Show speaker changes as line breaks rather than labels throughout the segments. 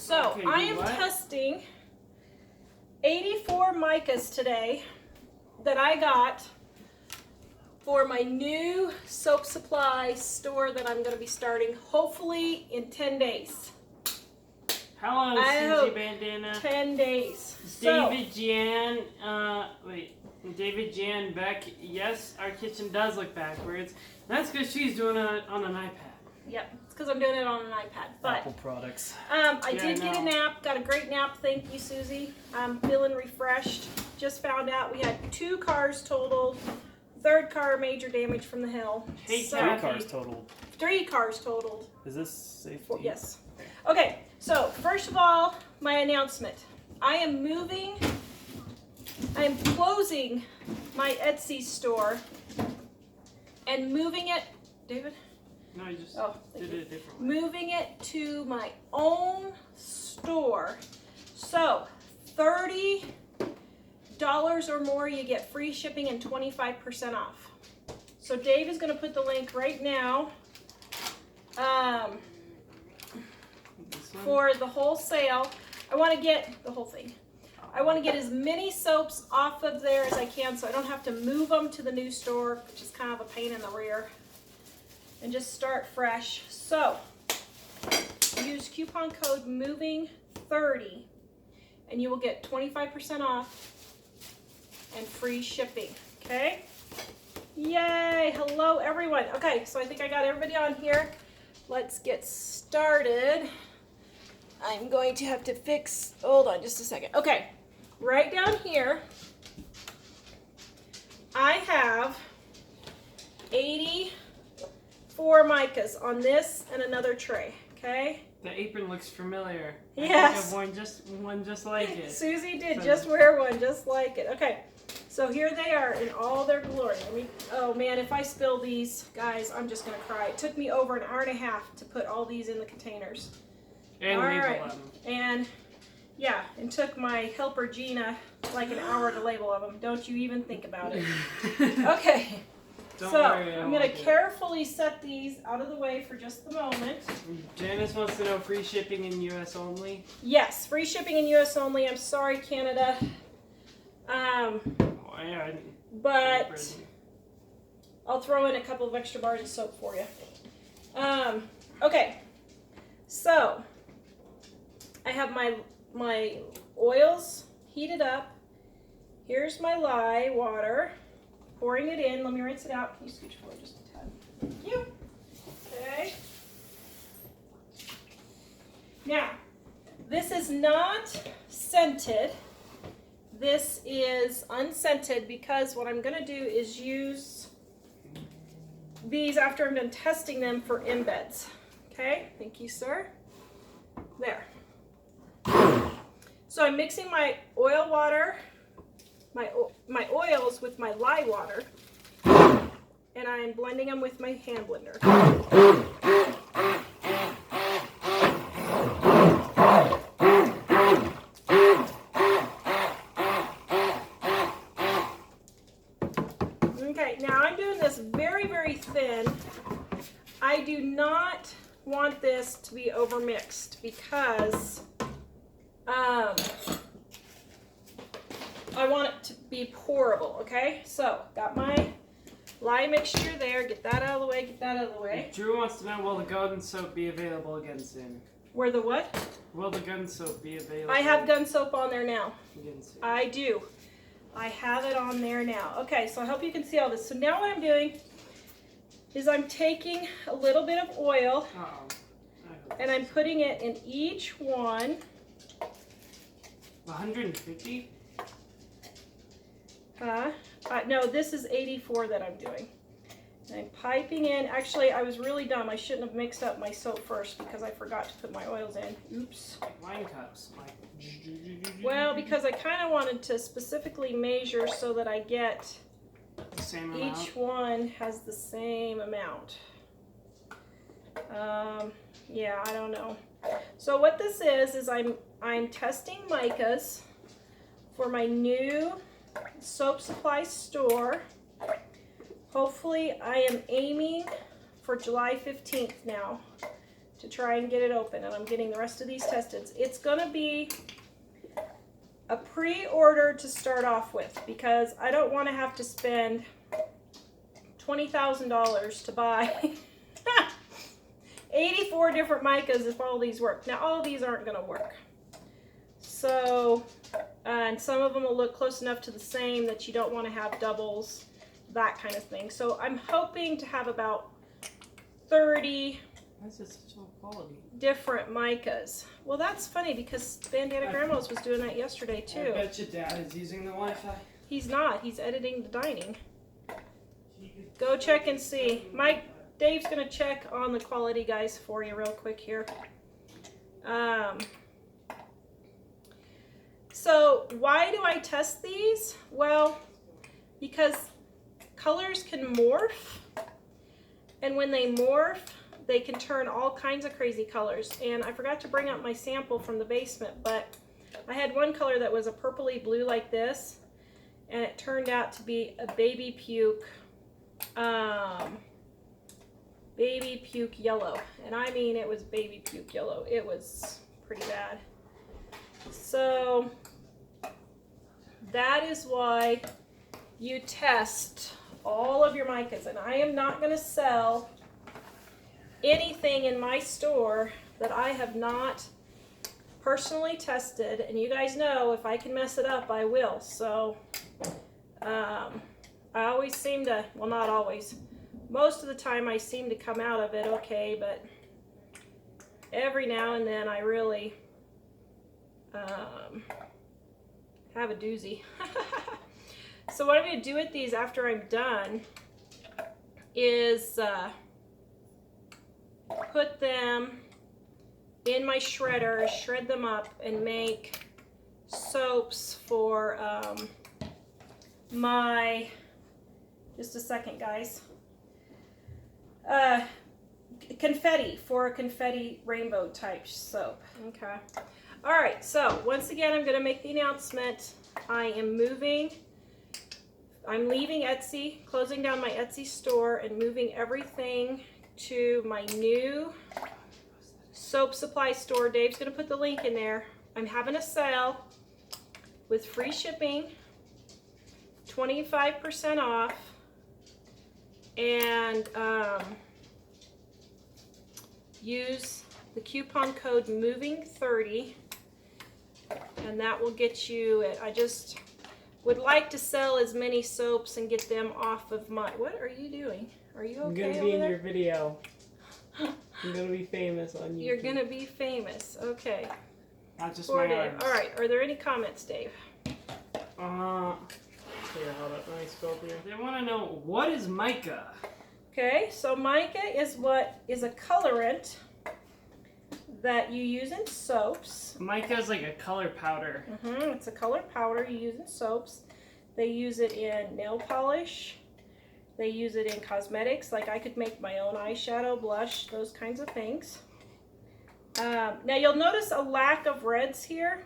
So
Okay,
I am testing 84 Micas today that I got for my new soap supply store that I'm going to be starting hopefully in 10 days.
How long is Susie Bandana?
10 days.
David Jan, David Jan Beck, yes, our kitchen does look backwards. That's because she's doing it on an iPad.
Yep, it's because I'm doing it on an iPad. But
Apple products.
I did get a nap, got a great nap. Thank you, Susie. I'm feeling refreshed. Just found out we had 2 cars totaled. 3rd car major damage from the hail.
Hey,
so,
3 cars totaled.
3 cars totaled.
Is this safety?
Yes. Okay, so first of all, my announcement. I am closing my Etsy store and moving it, David?
No, you just did it a different way.
Moving it to my own store. So, $30 or more, you get free shipping and 25% off. So Dave is going to put the link right now for the wholesale. I want to get the whole thing. I want to get as many soaps off of there as I can so I don't have to move them to the new store, which is kind of a pain in the rear, and just start fresh. So use coupon code MOVING30 and you will get 25% off and free shipping. Okay? Yay! Hello everyone. Okay, so I think I got everybody on here. Let's get started. I'm going to have to fix, hold on just a second. Okay, right down here, I have 84 Micas on this and another tray, okay?
The apron looks familiar.
Yes.
I think I've worn one just like it.
Susie did just wear one just like it. Okay, so here they are in all their glory. Oh man, if I spill these, guys, I'm just gonna cry. It took me over an hour and a half to put all these in the containers.
And
all
label
right.
them.
And yeah, it took my helper Gina like an hour to label them. Don't you even think about it. Okay.
Don't
so
worry,
I'm going to carefully set these out of the way for just the moment.
Janice wants to know free shipping in U.S. only.
Yes, free shipping in U.S. only. I'm sorry, Canada. But I'll throw in a couple of extra bars of soap for you. Okay, so I have my oils heated up. Here's my lye water. Pouring it in. Let me rinse it out. Can you scooch forward just a tad? Thank you. Okay. Now, this is not scented. This is unscented because what I'm going to do is use these after I'm done testing them for embeds. Okay? Thank you, sir. There. So I'm mixing my oil water, my oils with my lye water, and I'm blending them with my hand blender. Okay, now I'm doing this very, very thin. I do not want this to be overmixed because I want it to be pourable, okay? So, got my lye mixture there. Get that out of the way, get that out of the way.
Drew wants to know, will the gun soap be available again soon?
Where the what?
Will the gun soap be available?
I have gun soap on there now.
Again soon?
I do. I have it on there now. Okay, so I hope you can see all this. So now what I'm doing is I'm taking a little bit of oil and I'm putting it in each one.
150?
No, this is 84 that I'm doing. And I'm piping in. Actually, I was really dumb. I shouldn't have mixed up my soap first because I forgot to put my oils in. Oops.
Wine cups.
Well, because I kind of wanted to specifically measure so that I get
the same amount.
Each one has the same amount. Yeah, I don't know. So what this is I'm testing Micas for my new soap supply store. Hopefully I am aiming for July 15th now to try and get it open, and I'm getting the rest of these tested. It's gonna be a pre-order to start off with because I don't want to have to spend $20,000 to buy 84 different micas if all these work. Now all of these aren't going to work. So, and some of them will look close enough to the same that you don't want to have doubles, that kind of thing. So I'm hoping to have about 30
That's just such low quality.
different micas. Well, that's funny because Bandana Grandma's was doing that yesterday too.
I bet your dad is using the Wi-Fi.
He's not. He's editing the dining. Go check and see. Dave's gonna check on the quality, guys, for you real quick here. So why do I test these? Well, because colors can morph, and when they morph, they can turn all kinds of crazy colors. And I forgot to bring up my sample from the basement, but I had one color that was a purpley blue like this, and it turned out to be a baby puke yellow. And I mean, it was baby puke yellow. It was pretty bad. So that is why you test all of your micas. And I am not going to sell anything in my store that I have not personally tested. And you guys know if I can mess it up, I will. So I always seem to, well, not always, most of the time I seem to come out of it okay, but every now and then I really have a doozy. So what I'm going to do with these after I'm done is put them in my shredder, shred them up, and make soaps for my, just a second guys, confetti, for a confetti rainbow type soap. Okay. All right, so once again I'm going to make the announcement. I am moving, I'm leaving Etsy, closing down my Etsy store and moving everything to my new soap supply store. Dave's going to put the link in there. I'm having a sale with free shipping, 25% off, and use the coupon code MOVING30, and that will get you it. I just would like to sell as many soaps and get them off of my, what are you doing? Are you okay?
I'm gonna be in your video. I'm gonna be famous on YouTube.
You're gonna be famous. Okay.
Not just
For
my
Dave.
arms.
All right. Are there any comments, Dave?
Here, hold up. Let me scroll through. They want to know, what is mica?
Okay. So mica is what is a colorant that you use in soaps.
Mica is like a color powder.
It's a color powder you use in soaps. They use it in nail polish. They use it in cosmetics. Like I could make my own eyeshadow, blush, those kinds of things. Now you'll notice a lack of reds here.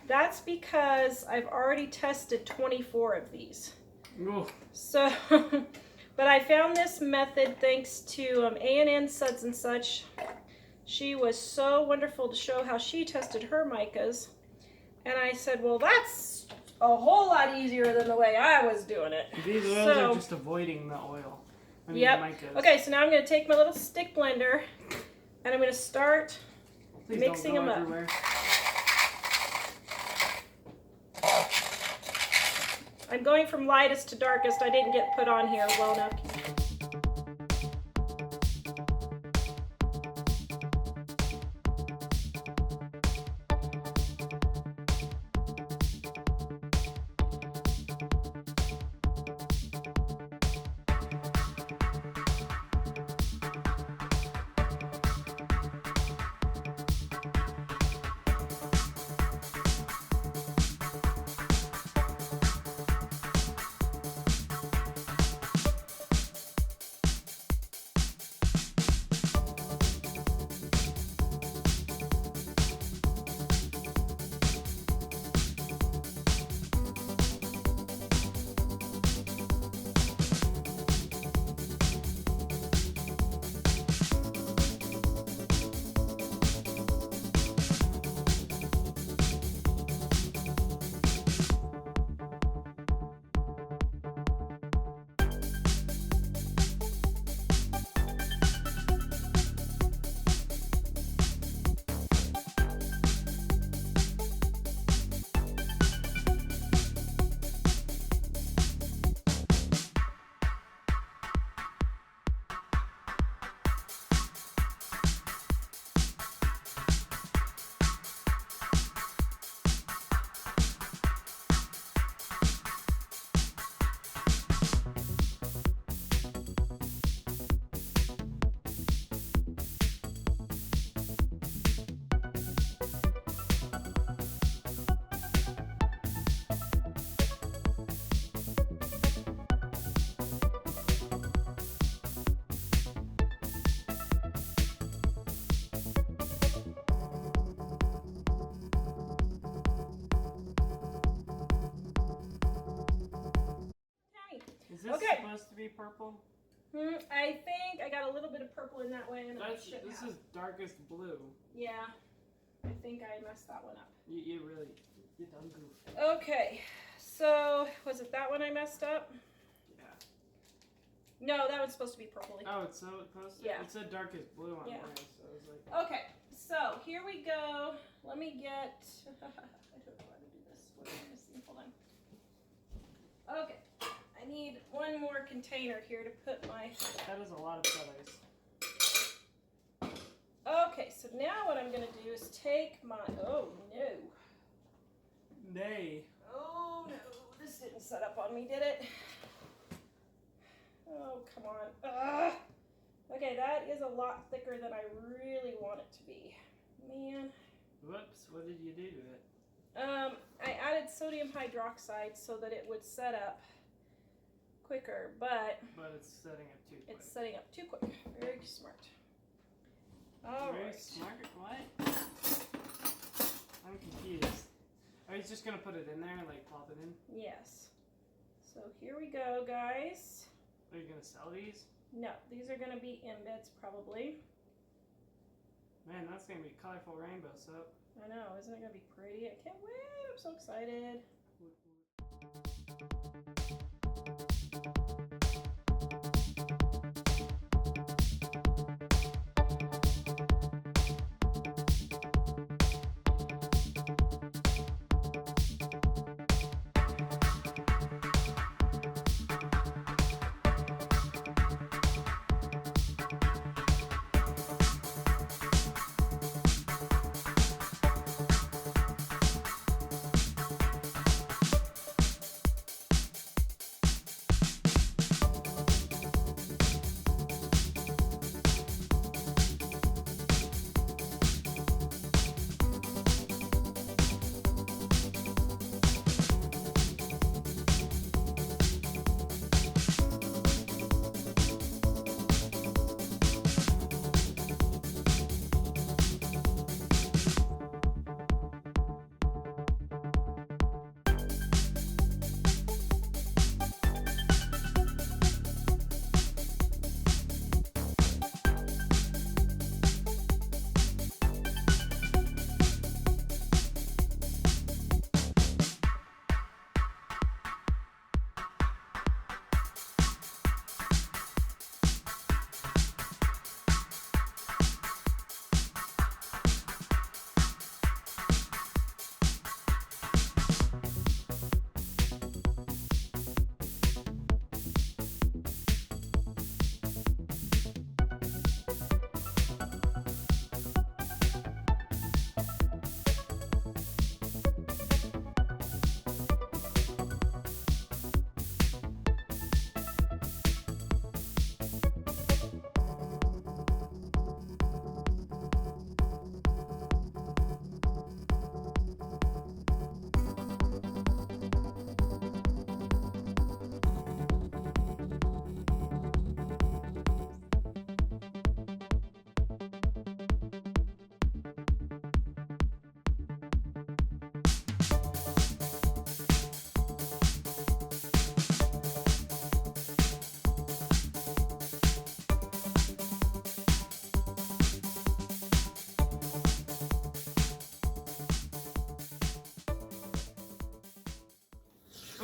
That's because I've already tested 24 of these.
Ooh.
So, but I found this method thanks to A&N Suds and Such. She was so wonderful to show how she tested her micas. And I said, well, that's a whole lot easier than the way I was doing it.
These oils are just avoiding the oil. I mean,
yep.
Micas.
Okay, so now I'm going to take my little stick blender and I'm going to start
Please
mixing
don't go
them
everywhere.
up. I'm going from lightest to darkest. I didn't get put on here well enough.
this
Okay.
supposed to be purple?
I think I got a little bit of purple in that way. And
This is darkest blue.
Yeah. I think I messed that one up.
You done goofed.
Okay. So, was it that one I messed up?
Yeah.
No, that one's supposed to be purpley.
Oh, it's so close?
Yeah.
It said darkest blue on
Yeah.
mine, so I was like...
Okay, so here we go. Let me get... I don't know how to do this. What am I missing? Hold on. Okay. I need one more container here to put my...
That is a lot of feathers.
Okay, so now what I'm going to do is take my... Oh, no.
Nay.
Oh, no. This didn't set up on me, did it? Oh, come on. Ugh. Okay, that is a lot thicker than I really want it to be. Man.
Whoops, what did you do to it?
I added sodium hydroxide so that it would set up quicker, but
it's setting up too quick.
it's setting up too quick. Very smart. All
Very
right.
smart? What? I'm confused. Are you just gonna put it in there and like plop it in?
Yes. So here we go, guys.
Are you gonna sell these?
No, these are gonna be embeds probably.
Man, that's gonna be colorful rainbow soap.
I know, isn't it gonna be pretty? I can't wait. I'm so excited.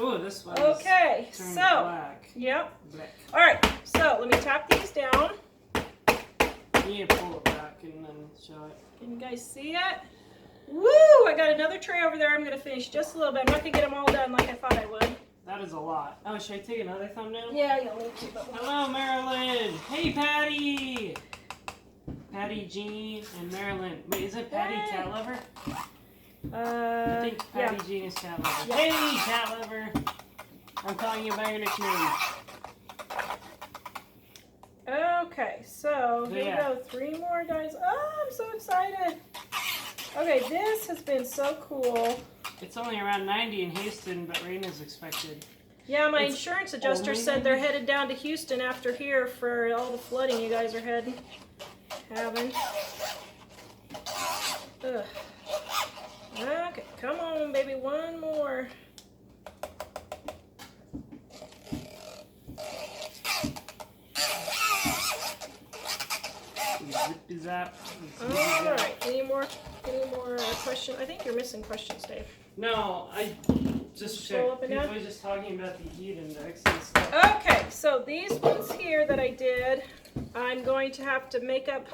Oh, this one.
Okay,
turned
so
black.
Yep.
Black.
All right, so let me tap these down.
You need to pull it back and then show it.
Can you guys see it? Woo! I got another tray over there. I'm going to finish just a little bit. I'm not going to get them all done like I thought I would.
That is a lot. Oh, should I take another thumbnail?
Yeah, you'll need to. But
Hello, Marilyn. Hey, Patty. Patty, Jean, and Marilyn. Wait, is it Patty
Hey.
Cat Lover? I think Patty
yeah.
Jean is Cat Lover.
Yeah.
Hey, Cat Lover. I'm calling you by your nickname.
Okay, so here we go. 3 more, guys. Oh, I'm so excited. Okay, this has been so cool.
It's only around 90 in Houston, but rain is expected.
Yeah, my
It's
insurance adjuster
only
said they're
90?
headed down to Houston after here for all the flooding you guys are having. Ugh. Okay, come on, baby. One more.
Is that?
All right. Any more questions? I think you're missing questions, Dave.
No, I just
Scroll
checked.
up and
People
down?
are just talking about the heat index and stuff.
Okay, so these ones here that I did, I'm going to have to make up.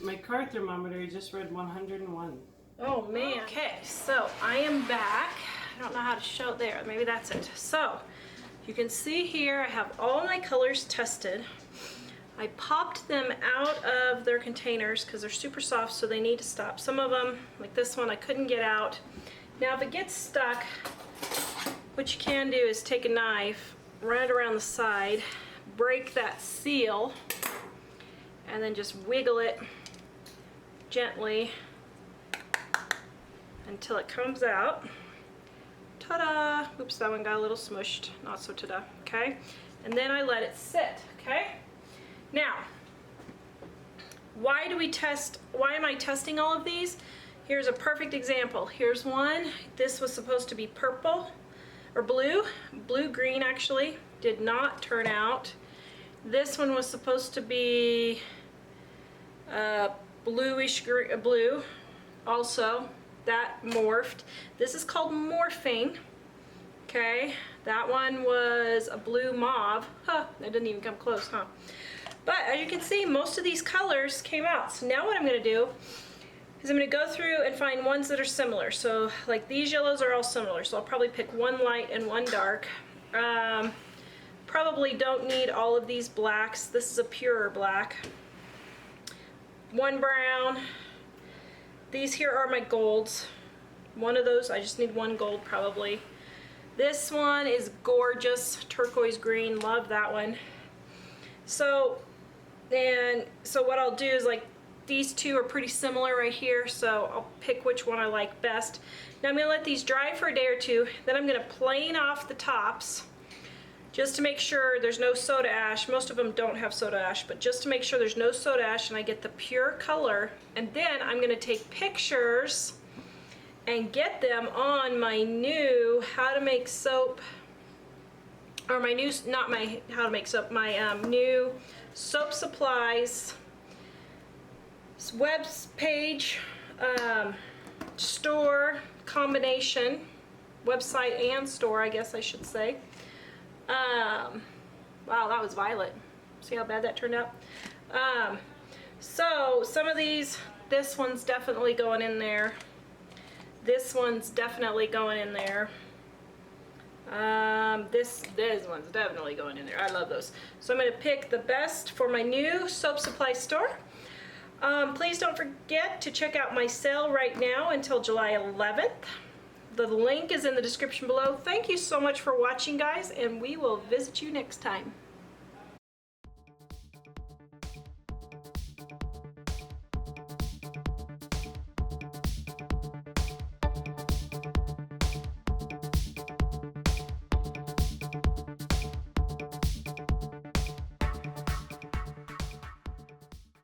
My car thermometer just read 101.
Oh man. Okay, so I am back. I don't know how to show there. Maybe that's it. So you can see here I have all my colors tested. I popped them out of their containers because they're super soft, so they need to stop. Some of them, like this one, I couldn't get out. Now if it gets stuck, what you can do is take a knife, run it around the side, break that seal, and then just wiggle it gently until it comes out. Ta-da! Oops, that one got a little smushed. Not so ta-da. Okay? And then I let it sit. Okay? Now, why am I testing all of these? Here's a perfect example. Here's one. This was supposed to be purple or blue-green actually. Did not turn out. This one was supposed to be bluish blue. Also, that morphed. This is called morphing. Okay, that one was a blue mauve. Huh, that didn't even come close, huh? But as you can see, most of these colors came out. So now what I'm going to do is I'm going to go through and find ones that are similar. So like these yellows are all similar. So I'll probably pick one light and one dark. Probably don't need all of these blacks. This is a purer black. One brown. These here are my golds. One of those, I just need one gold probably. This one is gorgeous, turquoise green, love that one. So what I'll do is like these two are pretty similar right here, so I'll pick which one I like best. Now I'm gonna let these dry for a day or two, then I'm gonna plane off the tops just to make sure there's no soda ash. Most of them don't have soda ash, but just to make sure there's no soda ash and I get the pure color. And then I'm gonna take pictures and get them on my new how to make soap, or my new, not my how to make soap, my new soap supplies web page, store combination, website and store, I guess I should say. Wow, that was violet. See how bad that turned out? So some of these, this one's definitely going in there. This one's definitely going in there. This one's definitely going in there. I love those. So I'm going to pick the best for my new soap supply store. Please don't forget to check out my sale right now until July 11th. The link is in the description below. Thank you so much for watching, guys, and we will visit you next time.